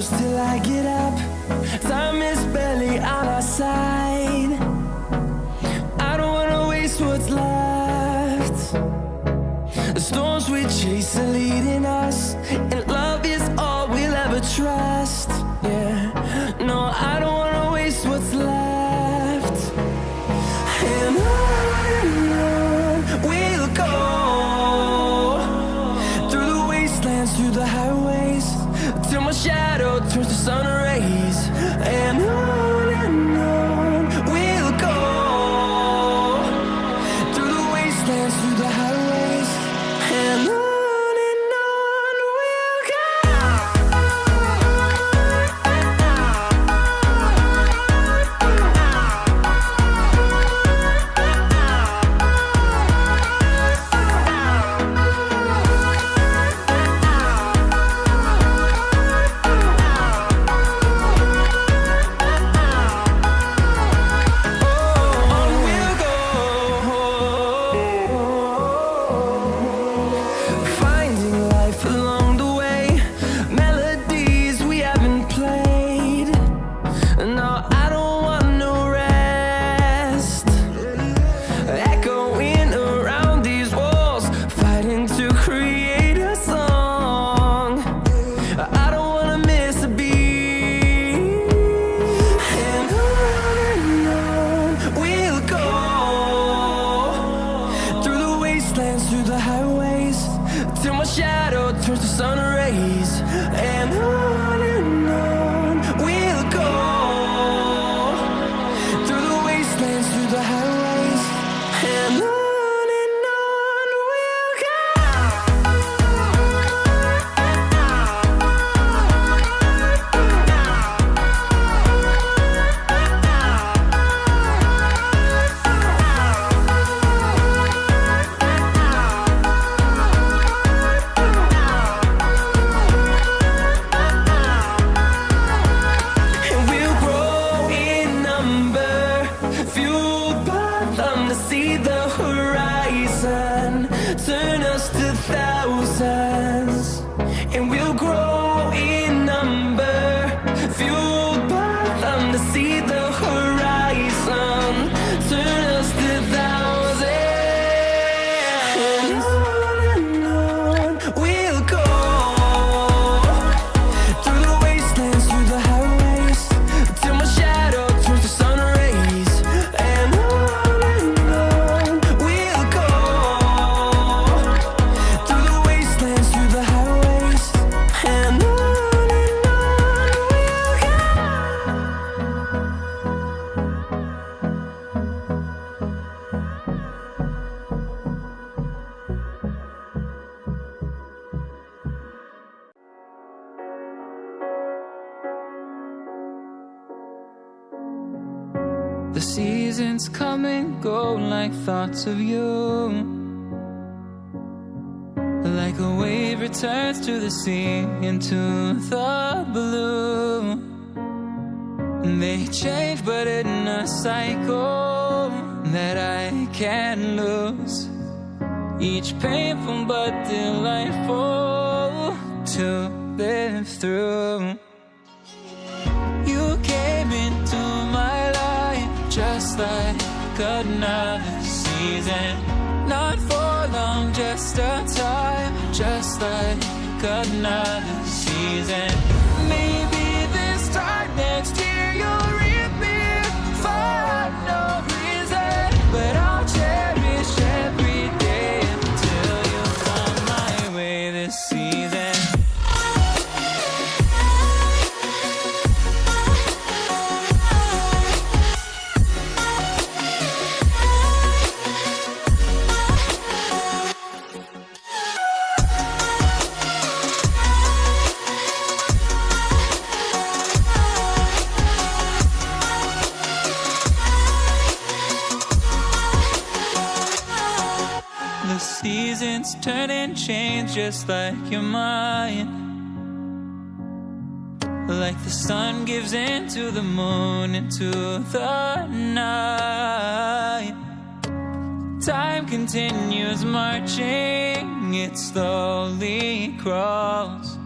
close till I get up. Time is barely on our side. I don't wanna waste what's left. The storms we chase are leading us, and love is all we'll ever trust. Yeah, no, I don't wanna waste what's left. And on we'll go, through the wastelands, through the highways, till my shadow turns to sun rays. And on we'll go, through the wastelands, through the highways, and on we'll go. Through the highways, till my shadow turns to sun rays. And on we'll go, through the wastelands, through the highways, and on we'll go. See the horizon, turn us to thousands, and we'll grow in number, fueled by them. To see the horizon, turn us to thousands, and on we'll go, through the wastelands, through the highways, till my shadow turns to sun rays. And the seasons come and go like thoughts of you, like a wave returns to the sea into the blue. They change but in a cycle that I can't lose, each painful but delightful to live through. You came into my life just like another season, not for long, just a time, just like another season. Maybe this time next year you'll reappear for no reason, but I'll cherish every day until you come my way this season. The seasons turn and change just like your mind, like the sun gives into the moon, into the night. Time continues marching, it slowly crawls.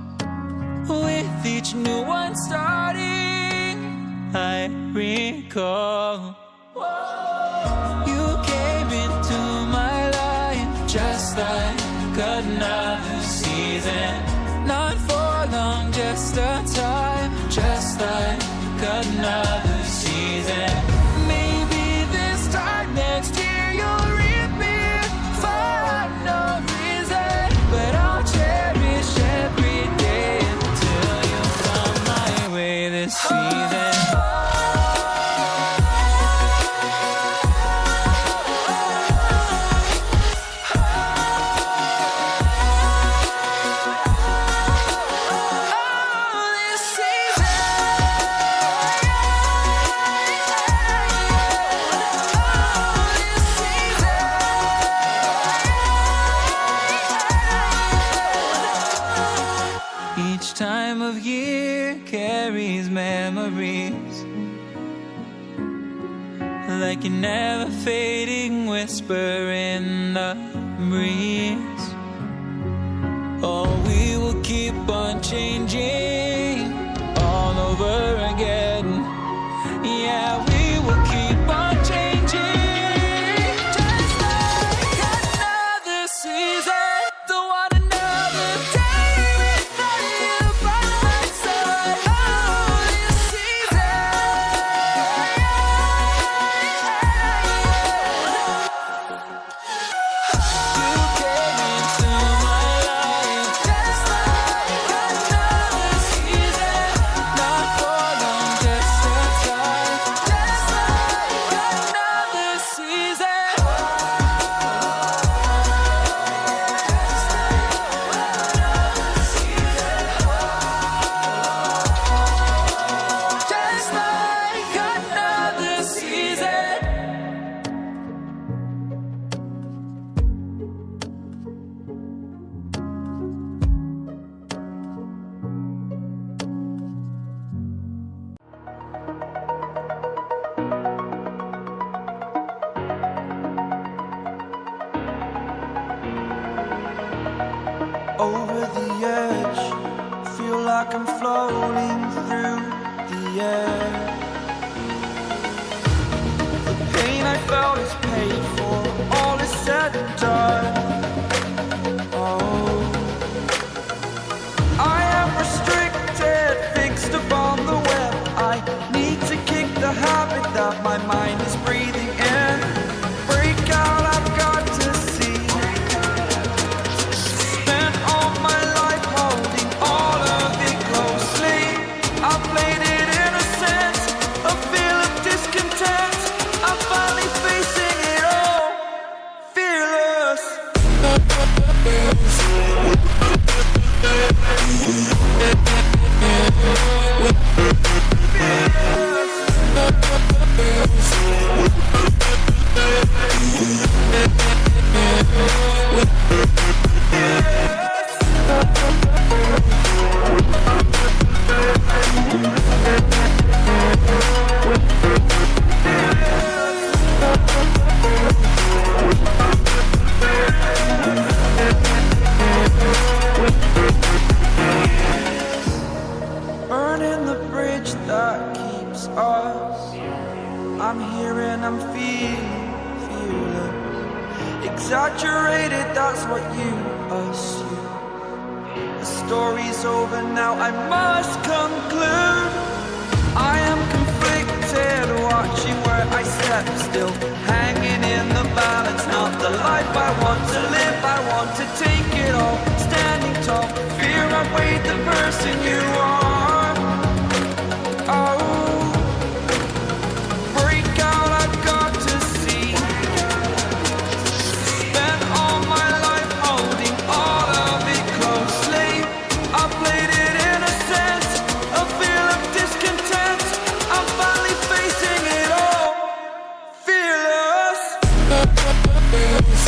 with each new one starting, I recall you came into my life just like another season. Not for long, just a time, just like another season. Maybe this time next year you'll reappear for no reason, but I'll cherish every day until you come my way this season. Each time of year carries memories, like a never fading whisper in the breeze. Oh, we will keep on changing all over again. Yeah, we will keep on changing, just like another season. Don't want another day without you by my side. Oh, this season. You came into my life just like another season. Not for long, just a time, just like another season. Just like another season. Over the edge, feel like I'm floating through the air. The pain I felt is paid for, all is said and done. Oh, I am restricted, fixed upon the web. I need to kick the habit that my mind is breathing in. Break out, I've got to see. Spent all my life holding all of it closely. I played it innocent, a feel of discontent. I'm finally facing it all, fearless. Burning the bridge that keeps us. I'm here and I'm feeling fearless. Exaggerated, that's what you assume. The story's over now, I must conclude. I am conflicted, watching where I step still, hanging in the balance. Not the life I want to live, I want to take it all. Standing tall, fear outweighed the person you are. Oh, break out, I've got to see. Spent all my life holding all of it closely. I played it innocent, a feel of discontent. I'm finally facing it all, fearless. Fearless.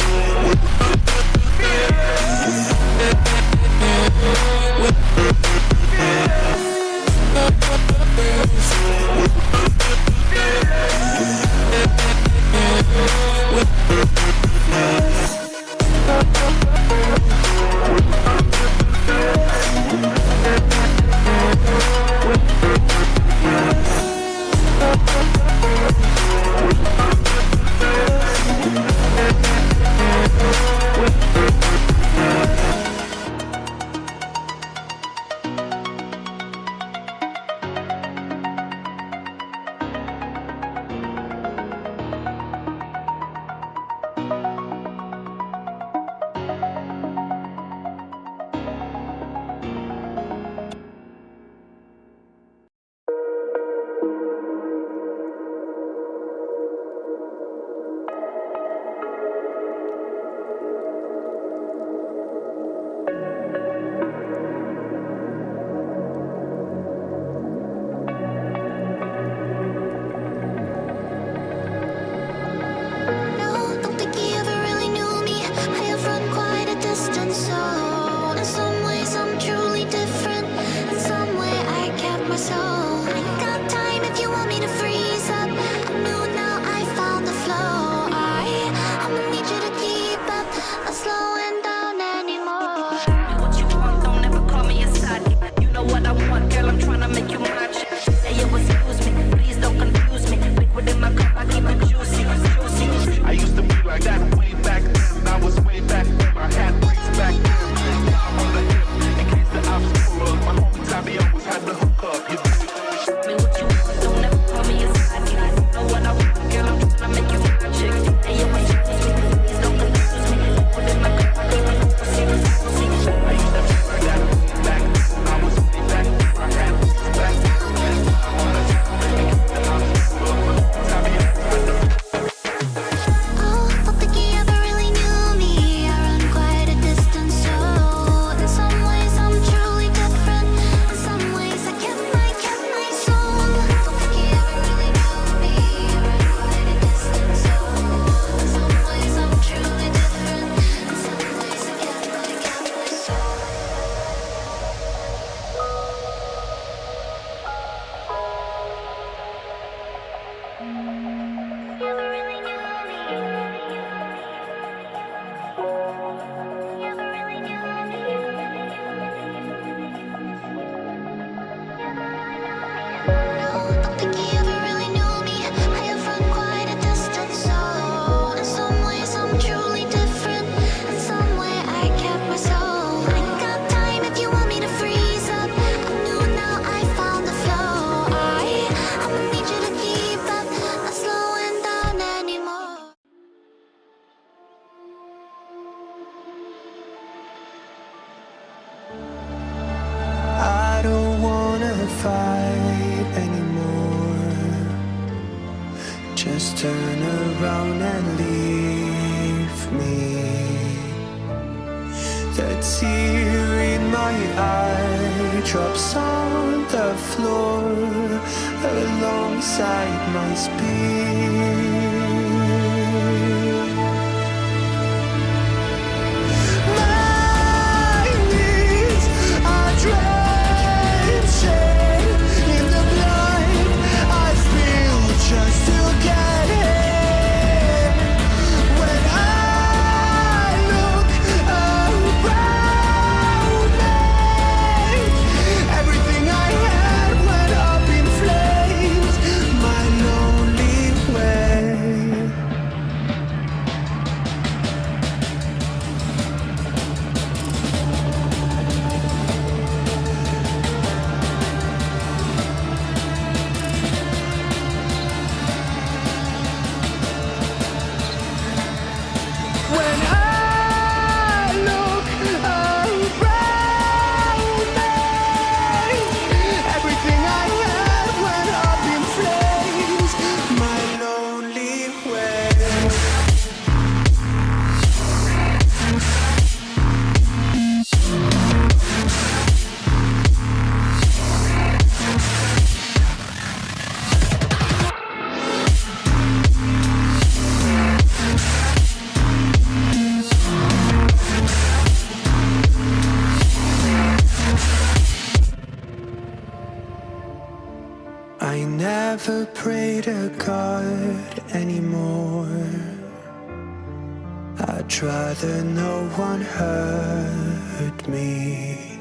fight anymore. Just turn around and leave me. The tear in my eye drops on the floor alongside my speed. My knees are drenching in the blood I spill just to get in. When I look around me, everything I had went up in flames. My lonely way. When I look around me, everything I had went up in flames. My lonely way. I never pray to God anymore. I'd rather no one hurt me.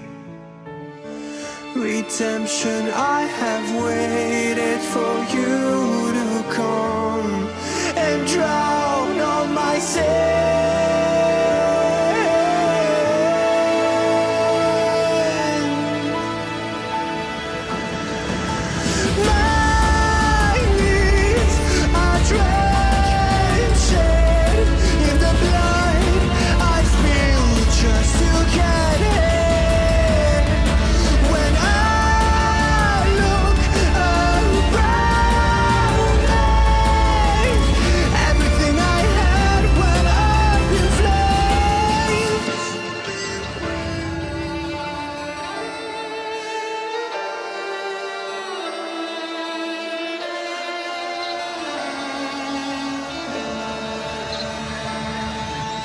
Redemption, I have waited for you to come and drown all my sin. My knees are drenching in the blood I spill just to get in. When I look around me, everything I had went up in flames.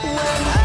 When